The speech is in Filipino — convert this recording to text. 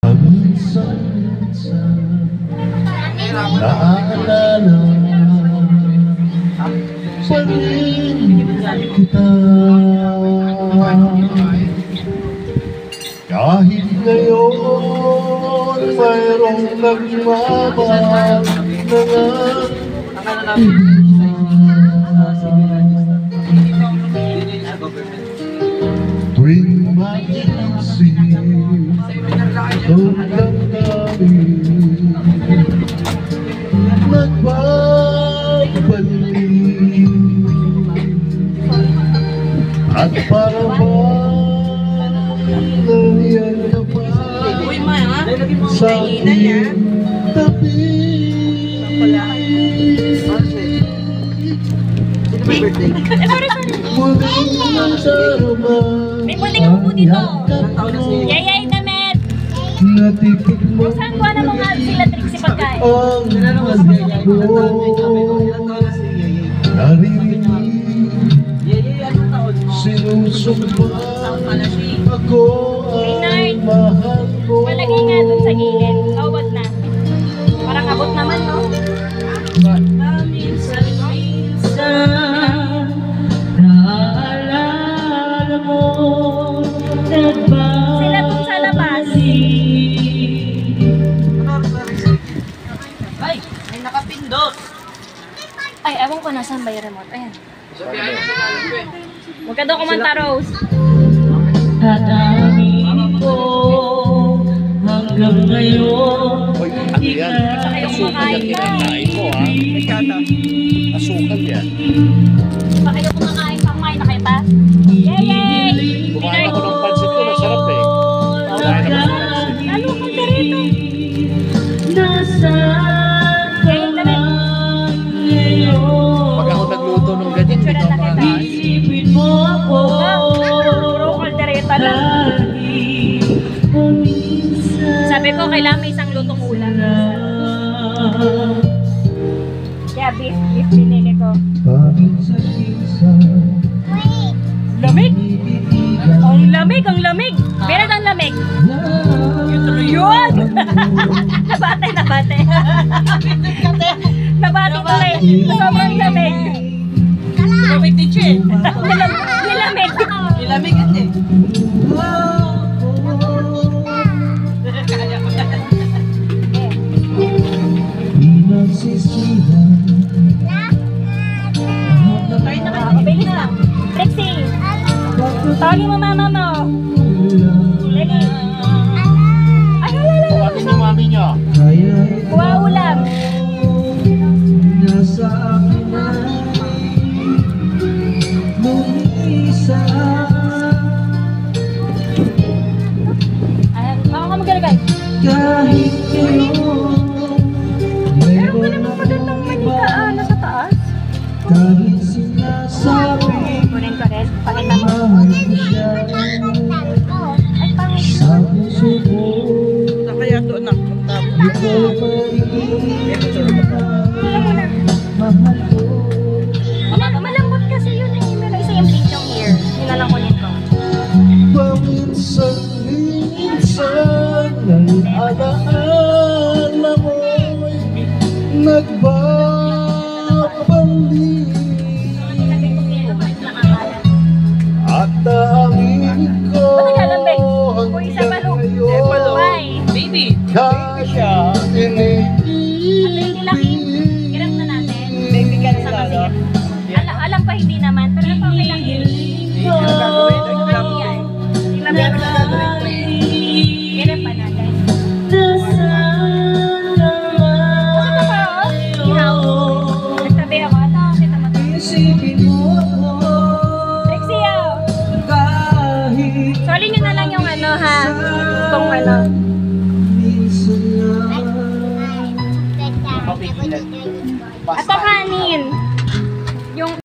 Paminsan-minsan naaalala pa rin kita. Kahit ngayon mayroong nagmamahal na tuwing mag-isip ang damdamin nagbabalik at para bang nandiyan ka pa sa aking tabi. May muling ako po dito. Yayay damit. Saan ko na mga sila triksi pagkain? Sinusumpa ako ang mahal mo. Malagay nga dun sa gilid. Kawag na. Parang abot naman, no? Minsan naalala mo Sila dun sa labas. Ay, may nakapindot. Ay, ewan ko nasaan ba yung remote. Ayan. Huwag ka daw kumanta, Rose. At aminin ko hanggang ngayon Kayo kumakain ka. Asukal yan. Pa kayo kumakain pa. Kumain na kayo pa? Yayay! Kumain ako ng pansit ko, masarap eh. Lalo kang darito. Yayay damit. Pag ako nagluto ng ganyan, hindi ka makain. Isipin mo ako Puro kaldereta lang. Sabi ko, kailangan may isang lutong ulam. Kaya beef binili ko. Lamig! Ang lamig, ang lamig! Meron ang lamig! Yun! Nabate. Nabate tuloy. Sobrang lamig. Lamig din siya eh. Nilamig. Ilamig ito eh. Bilis lang. Trixie! Tawagin mo mama mo. Lagi. Ay, hala. Tawagin niyo mami niyo. Kuha ulam. Nasa akin na lumisa. Ay, ako ka magalagay. Kahit ngayon Pero wala mo pa doon ng manika. Nasa taas. kahit sinasabi Kunin ko rin. Pakita mo. mahal ko siya Ay, pangit. sa puso ko. Kaya doon na. Ikaw pa rin Wala mo na. mahal ko. Malambot kasi yun eh. Meron isa yung pink yung hair. Yun na lang kunin ko. Paminsan-minsan ng alaala mo'y nagbabalik at aminin ko Ba't naglalambing? Kung isa palo. Why? Baby. kaya Laki. Hirap na natin. Baby ka Sa kasi. Alam pa hindi naman. Pero okay lang yun. Hirap pa natin. Nagtabi ako. Ito, kita mo. Isipin mo ako Trixie, oh. kahit Soli nyo na lang yung ano ha. Itong ano. minsan lang Ito kanin.